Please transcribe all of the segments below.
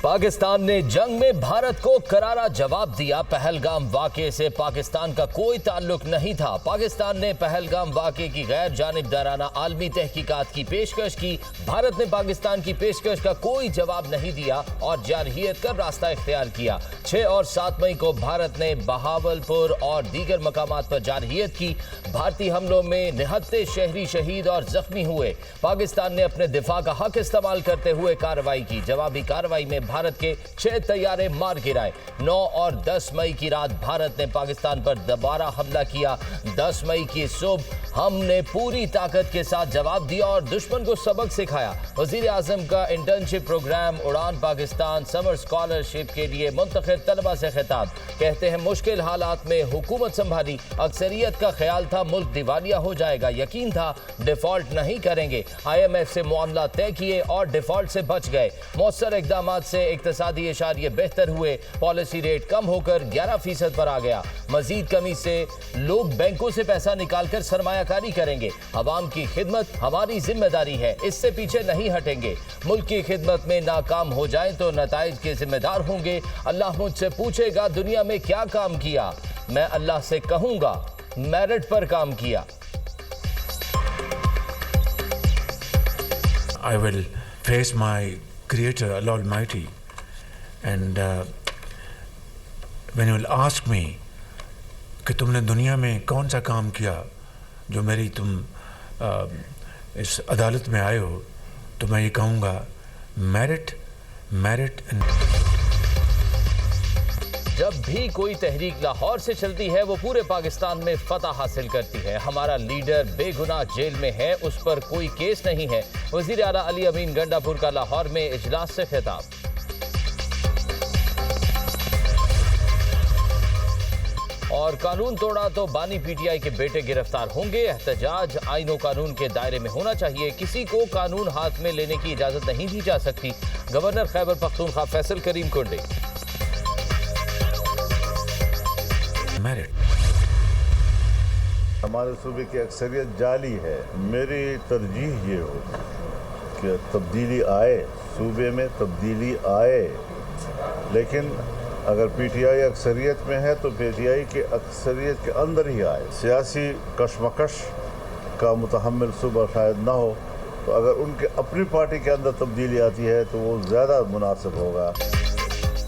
पाकिस्तान ने जंग में भारत को करारा जवाब दिया। पहलगाम वाक़े से पाकिस्तान का कोई ताल्लुक नहीं था। पाकिस्तान ने पहलगाम वाक़े की गैर जानिबदाराना आलमी तहकीकात की पेशकश की। भारत ने पाकिस्तान की पेशकश का कोई जवाब नहीं दिया और जारहियत का रास्ता इख्तियार किया। 6 और 7 मई को भारत ने बहावलपुर और दीगर मकामात पर जारहियत की। भारतीय हमलों में निहत्ते शहरी शहीद और जख्मी हुए। पाकिस्तान ने अपने दिफा का हक इस्तेमाल करते हुए कार्रवाई की। जवाबी कार्रवाई में भारत के 6 तैयारे मार गिराए। 9 और 10 मई की रात भारत ने पाकिस्तान पर दोबारा हमला किया। 10 मई की सुबह हमने पूरी ताकत के साथ जवाब दिया और दुश्मन को सबक सिखाया। वजीर आजम का इंटर्नशिप प्रोग्राम उड़ान पाकिस्तान समर स्कॉलरशिप के लिए मुंतखब तलबा से खिताब। कहते हैं मुश्किल हालात में हुकूमत संभाली। अक्सरियत का ख्याल था मुल्क दिवालिया हो जाएगा। यकीन था डिफॉल्ट नहीं करेंगे। IMF से मामला तय किए और डिफॉल्ट से बच गए। मौसर इकदामात से इक्तसादी इशारे बेहतर हुए। पॉलिसी रेट कम होकर 11% पर आ गया। मजीद कमी से लोग बैंकों से पैसा निकालकर सरमायाकारी करेंगे। अवाम की खिदमत हमारी जिम्मेदारी है, इससे पीछे नहीं हटेंगे। मुल्क की खिदमत में नाकाम हो जाएं तो नताइज के जिम्मेदार होंगे। अल्लाह मुझसे पूछेगा दुनिया में क्या काम किया, मैं अल्लाह से कहूंगा मेरिट पर काम किया। I will face my Creator, Allah Almighty, and when you will ask me कि तुमने दुनिया में कौन सा काम किया जो मेरी तुम इस अदालत में आए हो, तो मैं ये कहूँगा मेरिट एंड। जब भी कोई तहरीक लाहौर से चलती है वो पूरे पाकिस्तान में फतह हासिल करती है। हमारा लीडर बेगुनाह जेल में है, उस पर कोई केस नहीं है। वजीर आला अली अमीन गंडापुर का लाहौर में इजलास से खिताब। और कानून तोड़ा तो बानी PTI के बेटे गिरफ्तार होंगे। एहतजाज आईन कानून के दायरे में होना चाहिए। किसी को कानून हाथ में लेने की इजाजत नहीं दी जा सकती। गवर्नर खैबर पख्तूनख्वा फैसल करीम कुंडे। हमारे सूबे की अक्सरियत जाली है। मेरी तरजीह ये हो कि तब्दीली आए, सूबे में तब्दीली आए, लेकिन अगर PTI अक्सरियत में है तो PTI के अक्सरियत के अंदर ही आए। सियासी कशमकश का मुतहम्मिल सूबा शायद ना हो, तो अगर उनके अपनी पार्टी के अंदर तब्दीली आती है तो वो ज़्यादा मुनासिब होगा।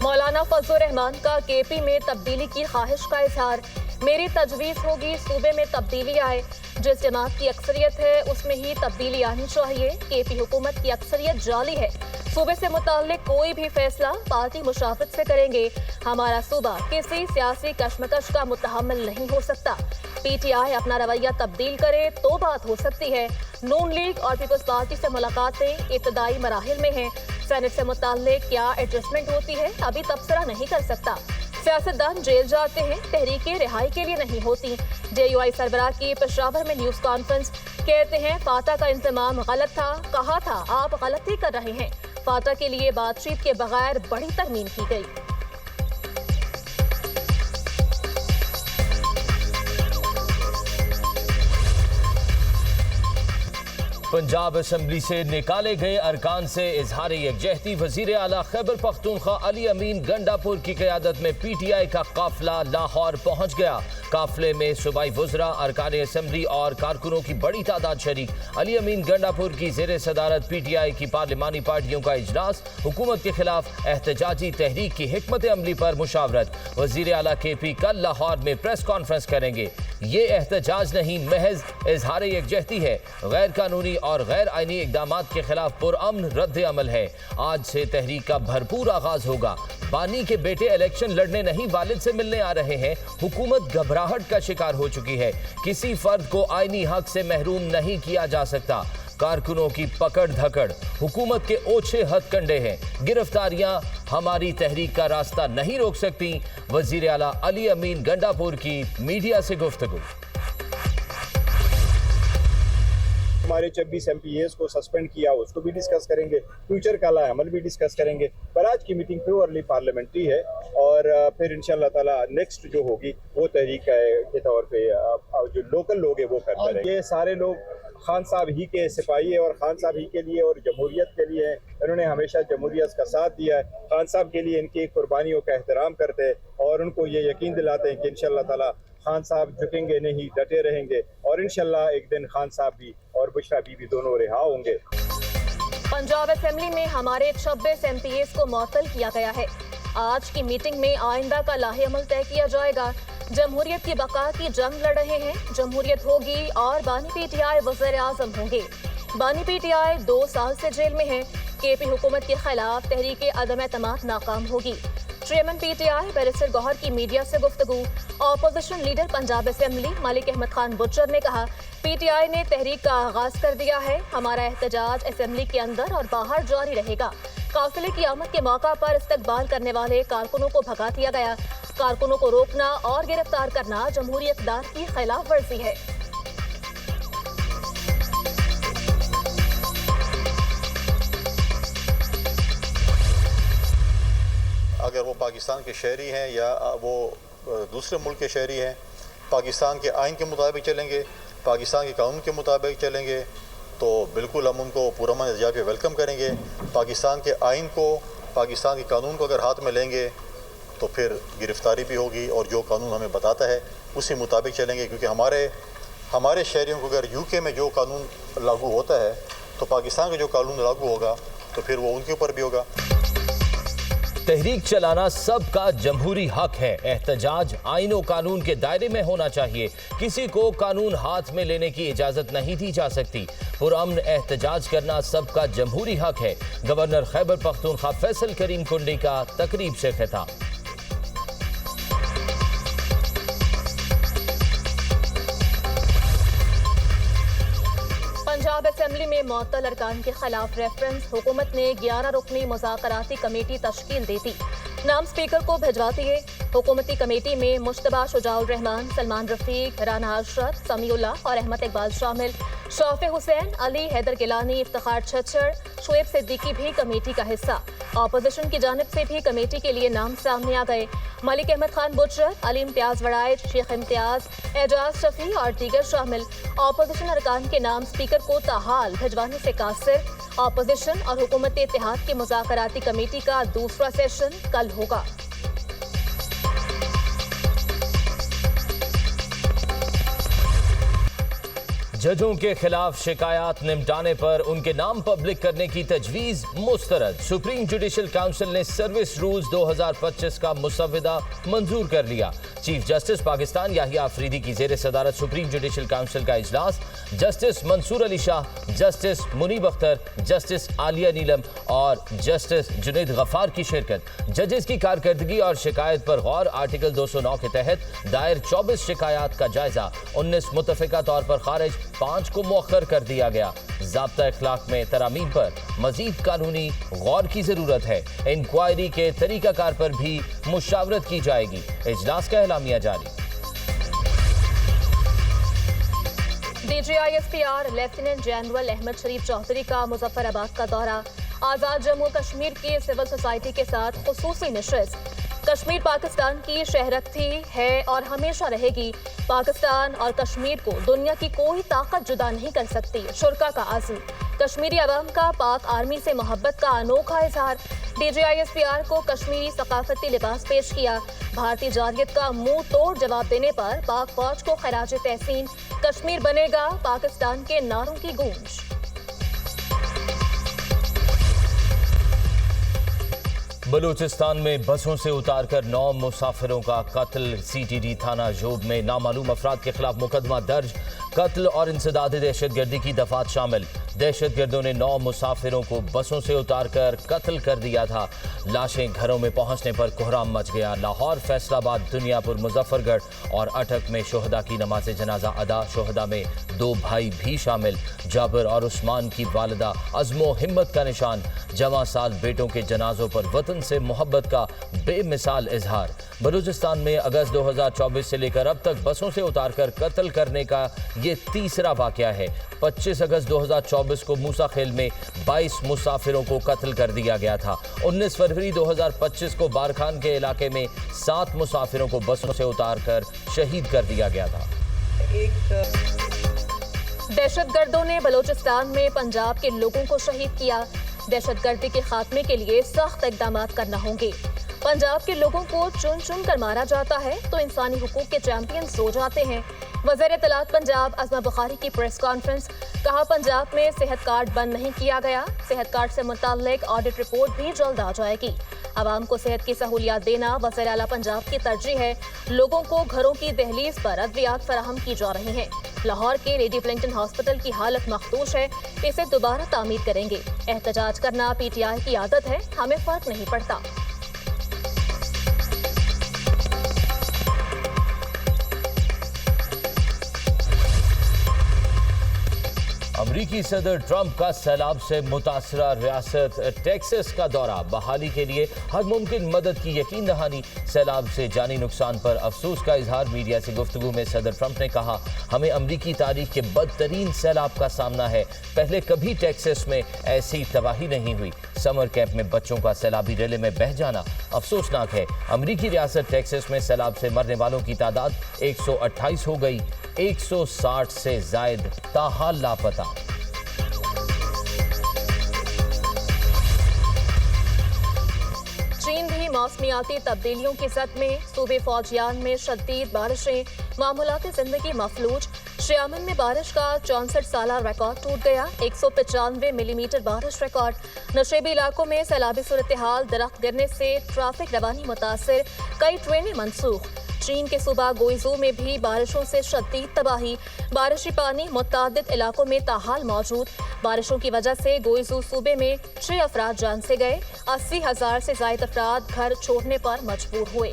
मौलाना फजलुर रहमान का KP में तब्दीली की ख्वाहिश का इजहार। मेरी तजवीज़ होगी सूबे में तब्दीली आए। जिस जमात की अक्सरियत है उसमें ही तब्दीली आनी चाहिए। KP हुकूमत की अक्सरियत जाली है। सूबे से मुताल्लिक कोई भी फैसला पार्टी मुशावरत से करेंगे। हमारा सूबा किसी सियासी कशमकश का मुतहम्मिल नहीं हो सकता। PTI अपना रवैया तब्दील करे तो बात हो सकती है। नून लीग और पीपल्स पार्टी से मुलाकातें इब्तदाई मराहिल में हैं। सेनेट से मुताल्लिक क्या एडजस्टमेंट होती है अभी तबसरा नहीं कर सकता। सियासतदान जेल जाते हैं, तहरीकें रिहाई के लिए नहीं होती। JUI सरबराह की पेशावर में न्यूज़ कॉन्फ्रेंस। कहते हैं फाटा का इंतजाम गलत था। कहा था आप गलती कर रहे हैं। फाटा के लिए बातचीत के बगैर बड़ी तरमीम की गई। पंजाब असम्बली से निकाले गए अरकान से इजहार यकजहती। वजीर आला खैबर पख्तूनख्वा अली अमीन गंडापुर की क़यादत में PTI का काफिला लाहौर पहुंच गया। काफिले में सूबाई वज़रा, अरकान असम्बली और कारकुनों की बड़ी तादाद शरीक। अली अमीन गंडापुर की ज़ेर सदारत PTI की पार्लिमानी पार्टियों का इजलास। हुकूमत के खिलाफ एहतजाजी तहरीक की हिकमत अमली पर मुशावरत। वजीर आला KP कल लाहौर में प्रेस कॉन्फ्रेंस करेंगे। ये एहतजाज नहीं, महज इजहार यकजहती है। गैर कानूनी और गैर आईनी इकदामात के खिलाफ पुरअमन रद्द अमल है। आज से तहरीक का भरपूर आगाज होगा। बानी के बेटे इलेक्शन लड़ने नहीं वालिद से मिलने आ रहे हैं। हुकूमत घबराहट का शिकार हो चुकी है। किसी फर्द को आईनी हक से महरूम नहीं किया जा सकता। कारकुनों की पकड़ धकड़ हुकूमत के ओछे हथकंडे हैं। गिरफ्तारियां हमारी तहरीक का रास्ता नहीं रोक सकती। वजीर आला अली अमीन गंडापुर की मीडिया से गुफ्तगू। हमारे 26 MPAs को सस्पेंड किया, उसको भी डिस्कस करेंगे। फ्यूचर का अमल भी डिस्कस करेंगे। पर आज की मीटिंग प्योरली पार्लियामेंट्री है और फिर इंशाल्लाह ताला नेक्स्ट जो होगी वो तहरीक के तौर पे जो लोकल लोग हैं वो करते रहेंगे। ये सारे लोग خان صاحب ہی کے سپاہی ہے اور خان صاحب ہی کے لیے اور جمہوریت کے لیے انہوں نے ہمیشہ جمہوریت کا ساتھ دیا ہے. خان صاحب کے لیے ان کی قربانیوں کا احترام کرتے اور ان کو یہ یقین دلاتے ہیں کہ انشاءاللہ تعالی خان صاحب جھکیں گے نہیں, ڈٹے رہیں گے اور انشاءاللہ ایک دن خان صاحب بھی اور بشرا بی بھی دونوں رہا ہوں گے. پنجاب اسمبلی میں ہمارے 26 MPAs کو معطل کیا گیا ہے. آج کی میٹنگ میں آئندہ کا لاہے عمل طے کیا جائے گا. جمہوریت کی بقا کی جنگ لڑ رہے ہیں. جمہوریت ہوگی اور بانی پی ٹی آئی وزیر اعظم ہوں گے. بانی پی ٹی آئی 2 سال سے جیل میں ہے. کے پی حکومت کے خلاف تحریک عدم اعتماد ناکام ہوگی. Chairman P T I barrister Gohar کی میڈیا سے گفتگو. Opposition leader Punjab assembly Malik Ahmad Khan Bachar نے کہا پی ٹی آئی نے تحریک کا آغاز کر دیا ہے. ہمارا احتجاج اسمبلی کے اندر اور باہر جاری رہے گا. قافلے کی آمد کے موقع پر استقبال کرنے والے کارکنوں کو بھگا دیا گیا. کارکنوں کو روکنا اور گرفتار کرنا جمہوری اقدار کی خلاف ورزی ہے. اگر وہ پاکستان کے شہری ہیں یا وہ دوسرے ملک کے شہری ہیں, پاکستان کے آئین کے مطابق چلیں گے, پاکستان کے قانون کے مطابق چلیں گے, تو بالکل ہم ان کو پرامن احتجاج پہ ویلکم کریں گے. پاکستان کے آئین کو, پاکستان کے قانون کو اگر ہاتھ میں لیں گے تو پھر گرفتاری بھی ہوگی اور جو قانون ہمیں بتاتا ہے اسی مطابق چلیں گے, کیونکہ ہمارے شہریوں کو اگر یو کے میں جو قانون لاگو ہوتا ہے تو پاکستان کا جو قانون لاگو ہوگا تو پھر وہ ان کے اوپر بھی ہوگا. تحریک چلانا سب کا جمہوری حق ہے. احتجاج آئین و قانون کے دائرے میں ہونا چاہیے. کسی کو قانون ہاتھ میں لینے کی اجازت نہیں دی جا سکتی. پرامن احتجاج کرنا سب کا جمہوری حق ہے. گورنر خیبر پختونخوا فیصل کریم کنڈی کا تقریب سے خطاب. پنجاب اسمبلی میں معطل ارکان کے خلاف ریفرنس. حکومت نے 11 رکنی مذاکراتی کمیٹی تشکیل دی تھی. نام اسپیکر کو بھجوا دیے. حکومتی کمیٹی میں مشتبہ شجاع الرحمان, سلمان رفیق, رانا ارشد, سمیع اللہ اور احمد اقبال شامل. شوف حسین, علی حیدر گیلانی, افتخار چھچڑ, شعیب صدیقی بھی کمیٹی کا حصہ. اپوزیشن کی جانب سے بھی کمیٹی کے لیے نام سامنے آ گئے. ملک احمد خان بچر, علی امتیاز وڑائچ, شیخ امتیاز, اعجاز شفیع اور دیگر شامل. اپوزیشن ارکان کے نام اسپیکر کو تاحال بھجوانے سے قاصر. اپوزیشن اور حکومت اتحاد کی مذاکراتی کمیٹی کا دوسرا سیشن کل ہوگا. ججوں کے خلاف شکایات نمٹانے پر ان کے نام پبلک کرنے کی تجویز مسترد. سپریم جوڈیشل کونسل نے سروس رولز 2025 کا مسودہ منظور کر لیا. چیف جسٹس پاکستان یحییٰ آفریدی کی زیر صدارت سپریم جوڈیشل کونسل کا اجلاس. جسٹس منصور علی شاہ, جسٹس منیب اختر, جسٹس عالیہ نیلم اور جسٹس جنید غفار کی شرکت. ججز کی کارکردگی اور شکایت پر غور. آرٹیکل 209 کے تحت دائر 24 شکایات کا جائزہ. 19 متفقہ طور پر خارج, 5 کو مؤخر کر دیا گیا. ضابطہ اخلاق میں ترامیم پر مزید قانونی غور کی ضرورت ہے. انکوائری کے طریقہ کار پر بھی مشاورت کی جائے گی. اجلاس کا اعلامیہ جاری. D G I S P R lieutenant general Ahmad Sharif Chaudhry کا مظفر آباد کا دورہ. آزاد جموں کشمیر کی سول سوسائٹی کے ساتھ خصوصی نشست. کشمیر پاکستان کی شہرت تھی, ہے اور ہمیشہ رہے گی. پاکستان اور کشمیر کو دنیا کی کوئی طاقت جدا نہیں کر سکتی. شرکا کا عزم. کشمیری عوام کا پاک آرمی سے محبت کا انوکھا اظہار. D G I S P R کو کشمیری ثقافتی لباس پیش کیا. بھارتی جارحیت کا منہ توڑ جواب دینے پر پاک فوج کو خراج تحسین. کشمیر بنے گا پاکستان کے نعروں کی گونج. بلوچستان میں بسوں سے اتار کر 9 مسافروں کا قتل. سی ٹی ڈی تھانہ جوب میں نامعلوم افراد کے خلاف مقدمہ درج. قتل اور انسداد دہشت گردی کی دفعات شامل. دہشت گردوں نے 9 مسافروں کو بسوں سے اتار کر قتل کر دیا تھا. لاشیں گھروں میں پہنچنے پر کوہرام مچ گیا. لاہور, فیصل آباد, دنیا پور, مظفر گڑھ اور اٹک میں شہداء کی نماز جنازہ ادا. شہداء میں 2 بھائی بھی شامل. جابر اور عثمان کی والدہ عزم و ہمت کا نشان. جواں سال بیٹوں کے جنازوں پر وطن سے محبت کا بے مثال اظہار. بلوچستان میں اگست 2024 سے لے کر اب تک بسوں سے اتار کر قتل کرنے کا یہ تیسرا واقعہ ہے. 25 اگست 2024 کو موسیٰ خیل میں 22 مسافروں کو قتل کر دیا گیا تھا. 19 فروری 2025 کو بارکھان کے علاقے میں 7 مسافروں کو بسوں سے اتار کر شہید کر دیا گیا تھا. दहशत गर्दों ने बलूचिस्तान में पंजाब के लोगों को शहीद किया। दहशत गर्दी के खात्मे के लिए सख्त इकदाम करना होंगे। पंजाब के लोगों को चुन चुन कर मारा जाता है तो इंसानी हुकूक के चैंपियन सो जाते हैं। वज़ीर इत्तलात पंजाब अज़मा बुखारी की प्रेस कॉन्फ्रेंस, कहा पंजाब में सेहत कार्ड बंद नहीं किया गया, सेहत कार्ड से मुताल्लिक ऑडिट रिपोर्ट भी जल्द आ जाएगी। आवाम को सेहत की सहूलियात देना वज़ीर आला पंजाब की तरजीह है। लोगों को घरों की दहलीज पर अद्वियात फराहम की जा रही हैं। लाहौर के लेडी ब्लिंगटन हॉस्पिटल की हालत मखदूश है, इसे दोबारा तामीर करेंगे। एहतजाज करना PTI की आदत है, हमें फर्क नहीं पड़ता। अमरीकी सदर ट्रंप का सैलाब से मुतासरा रियासत टेक्सास का दौरा, बहाली के लिए हर मुमकिन मदद की यकीन दहानी। सैलाब से जानी नुकसान पर अफसोस का इजहार। मीडिया से गुफ्तगू में सदर ट्रंप ने कहा, हमें अमरीकी तारीख के बदतरीन सैलाब का सामना है। पहले कभी टेक्सास में ऐसी तबाही नहीं हुई। समर कैंप में बच्चों का सैलाबी रेले में बह जाना अफसोसनाक है। अमरीकी रियासत टेक्सास में सैलाब से मरने वालों की तादाद 128 हो गई। 160 से जायद ताहाल लापता। चीन भी मौसमियाती तब्दीलियों की जद में। सूबे फौजियान में शदीद बारिशें, मामूलाती जिंदगी मफलूज। शियामन में बारिश का 64 साला रिकॉर्ड टूट गया। 195 मिलीमीटर बारिश रिकॉर्ड। नशेबी इलाकों में सैलाबी सूरत हाल, दरख्त गिरने से ट्रैफिक रवानी मुतासिर, कई ट्रेनें मनसूख। चीन के सूबा गुइज़ू में भी बारिशों से शदीद तबाही। बारिशी पानी मुतअद्दिद इलाकों में ताहाल मौजूद। बारिशों की वजह से गुइज़ू सूबे में 6 अफराद जान से गए। 80,000 से ज़ायद अफराद घर छोड़ने पर मजबूर हुए।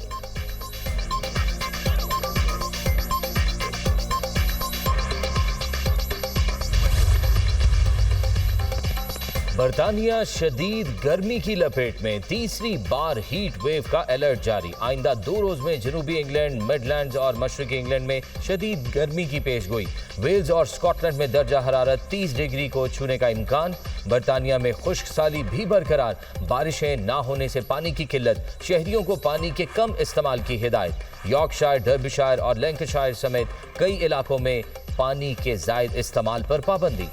बरतानिया शदीद गर्मी की लपेट में, तीसरी बार हीट वेव का अलर्ट जारी। आइंदा 2 रोज में जनूबी इंग्लैंड, मिडलैंड्स और मशरकी इंग्लैंड में शदीद गर्मी की पेशगोई। वेल्स और स्कॉटलैंड में दर्जा हरारत 30 डिग्री को छूने का इम्कान। बरतानिया में खुश्क साली भी बरकरार। बारिशें ना होने से पानी की किल्लत, शहरियों को पानी के कम इस्तेमाल की हिदायत। यॉर्कशायर, डर्बीशायर और लैंकाशायर समेत कई इलाकों में पानी के जायद इस्तेमाल पर पाबंदी।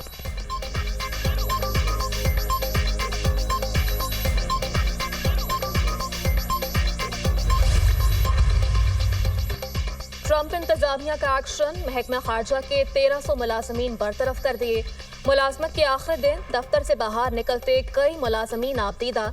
ट्रंप इंतजामिया का एक्शन, महकमा खारजा के 1300 मुलाजमीन बरतरफ कर दिए। मुलाजमत के आखिरी दिन दफ्तर से बाहर निकलते कई मुलाजमीन आपदीदा।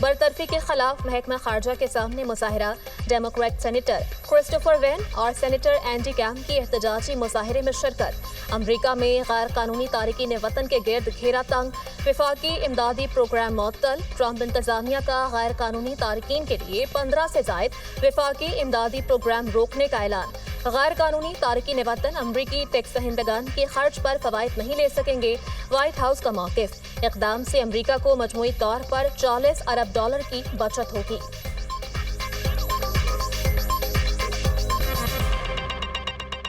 बरतरफी के खिलाफ महकमा खारजा के सामने मुजाहिरा। डेमोक्रेट सेनेटर क्रिस्टोफर वेन और सेनेटर एंडी कैम्प की एहतजाजी मुजाहिरे में शिरकत। अमरीका में गैर कानूनी तारिकीन वतन के गिर्द घेरा तंग। विफाकी इमदादी प्रोग्राम मुअत्तल। ट्रंप इंतजामिया का गैर कानूनी तारिकीन के लिए 15 से जायद विफाकी इमदादी प्रोग्राम रोकने का ऐलान। गैर कानूनी तारिकीन वतन अमरीकी टैक्स दहिंदगान के खर्च पर फवायद नहीं ले सकेंगे। व्हाइट हाउस का मौक़िफ़, इक़दाम से अमरीका को मजमूई तौर पर $40 अरब की बचत होगी।